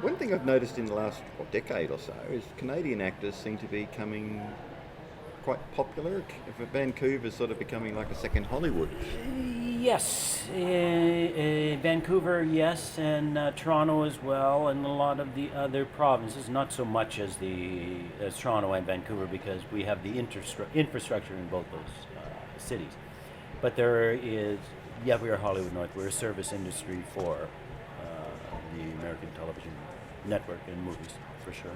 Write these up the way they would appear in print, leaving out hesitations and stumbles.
One thing I've noticed in the last decade or so is Canadian actors seem to be becoming quite popular. Vancouver's sort of becoming like a second Hollywood. Yes, Vancouver, yes, and Toronto as well, and a lot of the other provinces. Not so much as Toronto and Vancouver because we have the infrastructure in both those cities. But there is, yeah, we are Hollywood North. We're a service industry for the American television network and movies, for sure.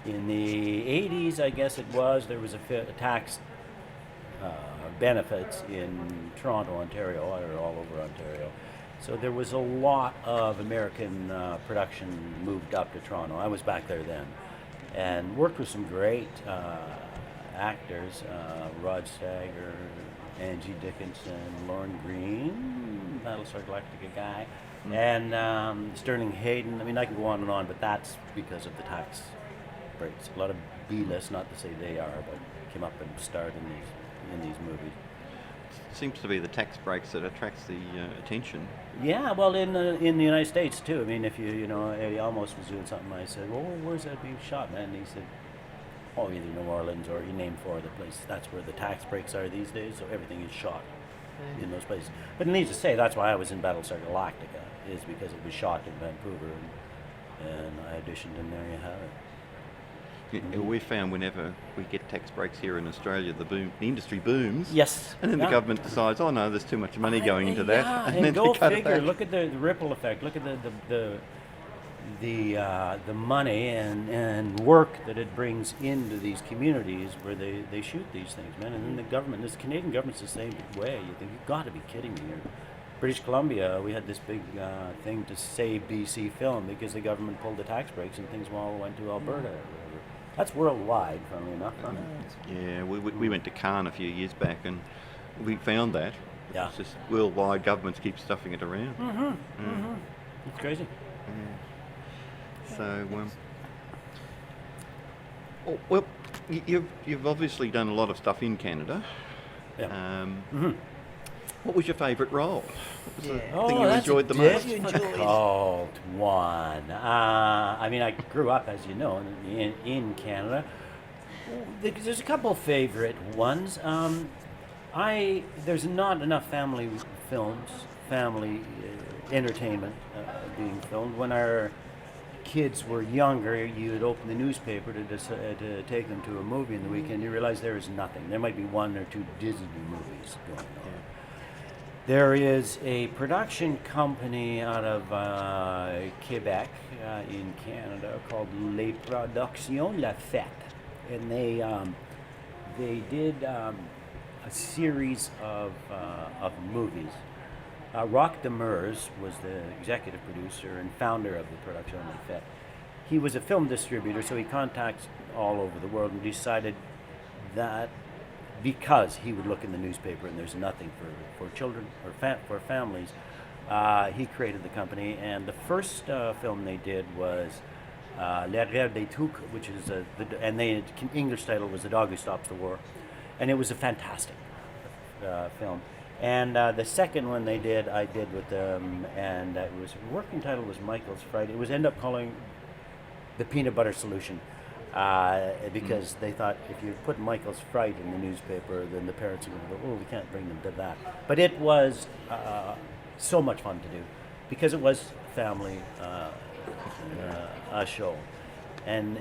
In the 80s, I guess it was, there was a tax uh, benefits in Toronto, Ontario, or all over Ontario. So there was a lot of American production moved up to Toronto. I was back there then and worked with some great actors, Rod Steiger, Angie Dickinson, Lauren Green, Battlestar Galactica guy, and Sterling Hayden. I mean, I can go on, but that's because of the tax breaks. A lot of B-list, not to say they are, but came up and starred in these movies. Seems to be the tax breaks that attracts the attention. Yeah, well, in the United States too. I mean, if you know, he almost was doing something. I said, "Well, where's that being shot, man?" And he said, "Oh, either New Orleans or," he named four of the places. That's where the tax breaks are these days. So everything is shot in those places. But needless to say, that's why I was in Battlestar Galactica, is because it was shot in Vancouver, and I auditioned, and there you have it. We found whenever we get tax breaks here in Australia, the industry booms. Yes. And then the Yeah. government decides, oh no, there's too much money going into that, Yeah, and and then go they cut figure. it back. Look at the ripple effect. Look at the money and work that it brings into these communities where they shoot these things, man. And then the government, this Canadian government's the same way. You think, you've got to be kidding me. Or British Columbia, we had this big thing to save BC film because the government pulled the tax breaks and things all went to Alberta. Or whatever. That's worldwide, funnily enough. Yeah, we went to Cannes a few years back, and we found that. Yeah. It's just worldwide, governments keep stuffing it around. It's crazy. So, well, you've obviously done a lot of stuff in Canada. Yeah. What was your favourite role? What was the thing you that's enjoyed the a most? difficult one. I mean, I grew up, as you know, in Canada. There's a couple of favorite ones. There's not enough family films, family entertainment being filmed. When our kids were younger, you'd open the newspaper to take them to a movie in the weekend. You realize there is nothing. There might be one or two Disney movies going on. There is a production company out of Quebec in Canada called Les Productions La Fête, and they did a series of movies. Roch Demers was the executive producer and founder of the Production La Fête. He was a film distributor, so he contacts all over the world and decided that because he would look in the newspaper and there's nothing for children or for families, he created the company. And the first film they did was La Rivière des Tucs, which is and the English title was The Dog Who Stops the War, and it was a fantastic film. And the second one I did with them, and it was working title was Michael's Fright. It was end up calling The Peanut Butter Solution. Because they thought if you put Michael's Fright in the newspaper, then the parents are going to go, oh, we can't bring them to that. But it was so much fun to do because it was family a show. And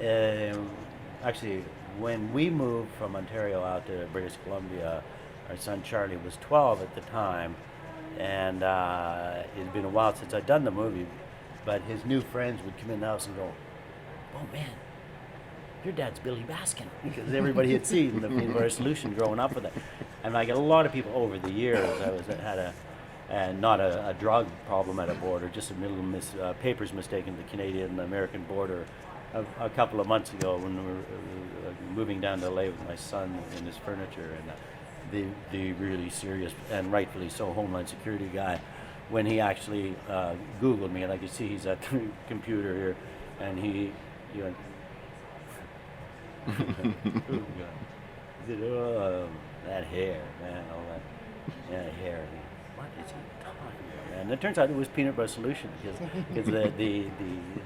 actually, when we moved from Ontario out to British Columbia, our son Charlie was 12 at the time, and it had been a while since I'd done the movie, but his new friends would come in the house and go, oh man, your dad's Billy Baskin, because everybody had seen the Peanut Butter Solution growing up with it. And like a lot of people over the years, not a drug problem at a border, just a little papers mistaken the Canadian and American border. A couple of months ago, when we were moving down to LA with my son and his furniture, and the really serious and rightfully so Homeland Security guy, when he actually Googled me, and I could see he's at the computer here, and he went. He said, oh, that hair, man, all that hair. What is he talking about, man? And it turns out it was peanut butter solution because the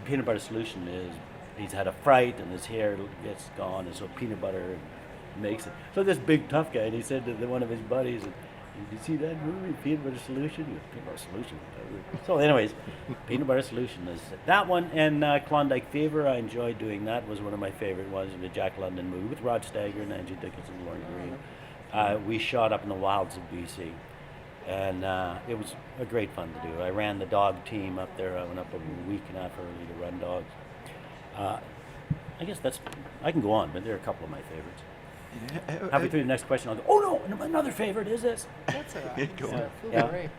peanut butter solution is he's had a fright and his hair gets gone, and so peanut butter makes it. So this big tough guy, and he said to one of his buddies, "Did you see that movie, Peanut Butter Solution?" He goes, "Peanut Butter Solution." So, anyways, Peanut Butter Solution is that one, and Klondike Fever. I enjoyed doing that. Was one of my favorite ones. The Jack London movie with Rod Steiger and Angie Dickinson and Lauren Green. We shot up in the wilds of BC, and it was a great fun to do. I ran the dog team up there. I went up a week and a half early to run dogs. I guess I can go on, but there are a couple of my favorites. Halfway through the next question, I'll go, "Oh no, another favorite is this." That's all right. Yeah, go on.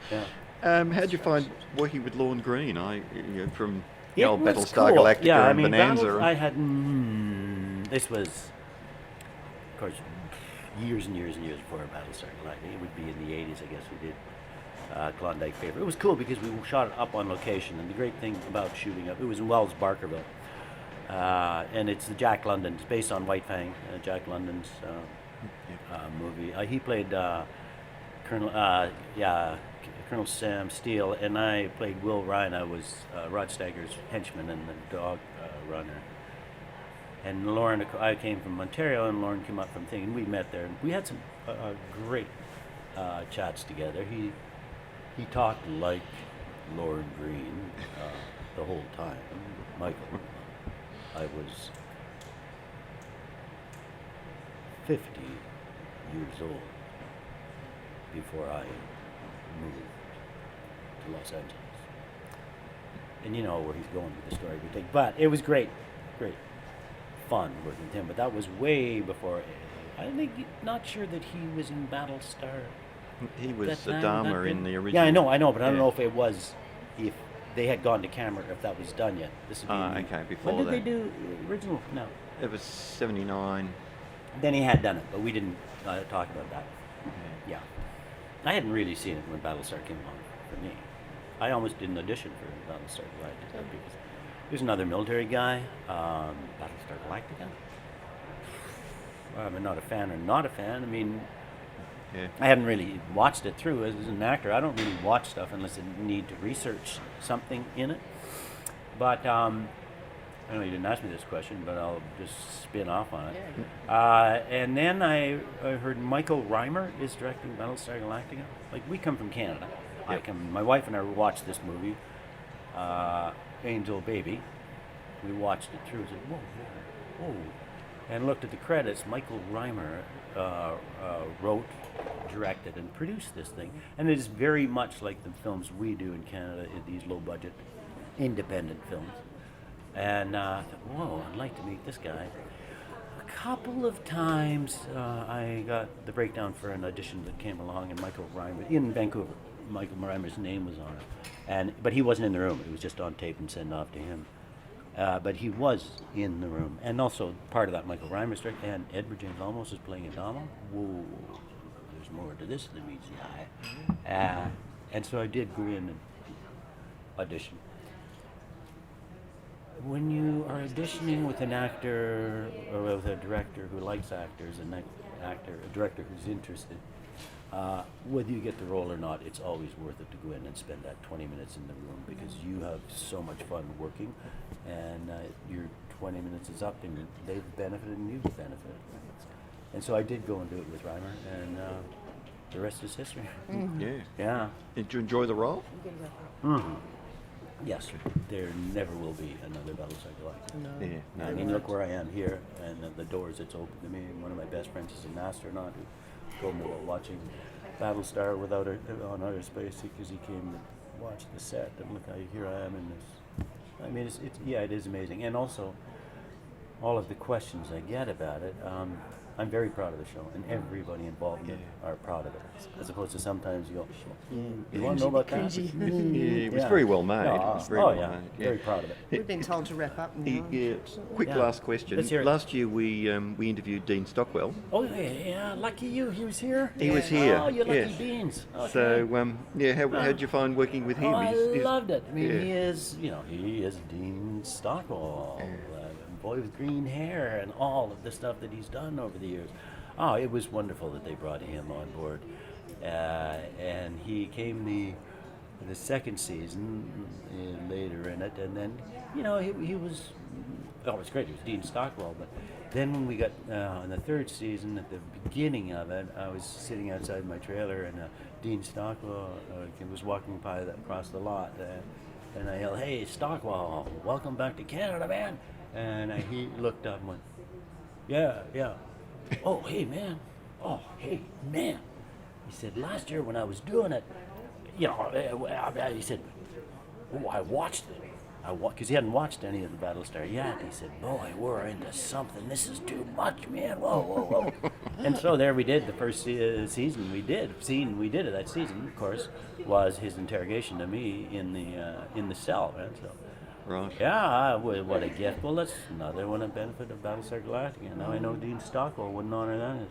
Yeah. How'd you find working with Lorne Green? From It old was Battlestar cool. Galactica Yeah, I and mean, Bonanza. I had this was, of course, years and years and years before Battlestar Galactica. It would be in the '80s, I guess. We did Klondike Fever. It was cool because we shot it up on location, and the great thing about shooting up, it was in Wells Barkerville. And it's the Jack London. It's based on White Fang, Jack London's movie. He played Colonel Sam Steele, and I played Will Ryan. I was Rod Steiger's henchman and the dog runner. And Lauren, I came from Ontario, and Lauren came up from Thing, and we met there. And we had some great chats together. He talked like Lauren Green the whole time. Michael. I was 50 years old before I moved to Los Angeles. And you know where he's going with the story we take. But it was great fun working with him. But that was way before. Not sure that he was in Battlestar. He was that time, Adama in the original. Yeah, I know, but I don't know if it was, if they had gone to camera, if that was done yet. This would be Okay, before when did that. they do original? No. It was 79. Then he had done it, but we didn't talk about that. Yeah. I hadn't really seen it when Battlestar came along for me. I almost did an audition for Battlestar Galactica because there's another military guy, Battlestar Galactica. I'm not a fan or not a fan. I mean, Yeah. I hadn't really watched it through as an actor. I don't really watch stuff unless I need to research something in it. But I know you didn't ask me this question, but I'll just spin off on it. And then I heard Michael Reimer is directing Battlestar Galactica. Like, we come from Canada. Yep. My wife and I watched this movie, Angel Baby. We watched it through and said, whoa. And looked at the credits. Michael Reimer wrote, directed, and produced this thing. And it is very much like the films we do in Canada, these low-budget, independent films. And I thought, whoa, I'd like to meet this guy. A couple of times I got the breakdown for an audition that came along, and Michael Reimer, in Vancouver, Michael Reimer's name was on it. But he wasn't in the room. It was just on tape and sent off to him. But he was in the room. And also part of that Michael Reimer story, and Edward James Olmos is playing Adama. Whoa, there's more to this than meets the eye. And so I did go in and audition. When you are auditioning with an actor or with a director who likes actors, and a director who's interested, whether you get the role or not, it's always worth it to go in and spend that 20 minutes in the room, because you have so much fun working, and your 20 minutes is up, and they've benefited and you've benefited. And so I did go and do it with Reimer, and the rest is history. Yeah. Did you enjoy the role? Mm-hmm. Yes, there never will be another Battlestar Galactica. No. Yeah. No. I mean, look where I am here, and the doors it's open to me. One of my best friends is an astronaut who told me about watching Battlestar without her on outer space, because he came and watched the set, and look how here I am in this. I mean, it is amazing, and also all of the questions I get about it. I'm very proud of the show, and everybody involved in it are proud of it. As opposed to sometimes you go, you want to know about that? Yeah, it was very well made. It was very well made. Very proud of it. We've been told to wrap up now. Quick Yeah. last question. Let's hear it. Last year we interviewed Dean Stockwell. Oh yeah, lucky you. He was here. He was here. Oh, you lucky yes. beans. Okay. So how'd you find working with him? Oh, I He's- loved it. I mean, yeah. he is Dean Stockwell, a boy with green hair, and all of the stuff that he's done over the years. Oh, it was wonderful that they brought him on board, and he came the the second season later in it, and then he was oh, it was great. He was Dean Stockwell, but then when we got in the third season, at the beginning of it, I was sitting outside my trailer, and Dean Stockwell was walking by across the lot, and I yelled, "Hey, Stockwell, welcome back to Canada, man!" And he looked up and went, "Yeah, yeah." "Oh, hey, man. Oh, hey, man." He said, "Last year when I was doing it, he said, oh, I watched it. Because he hadn't watched any of the Battlestar yet. He said, boy, we're into something. This is too much, man. Whoa, whoa, whoa." And so there we did. The first season we did. Scene we did of that season, of course, was his interrogation to me in the cell. Right? So, Right. yeah, what a gift. Well, that's another one, a benefit of Battlestar Galactica. Now I know Dean Stockwell wouldn't honor that.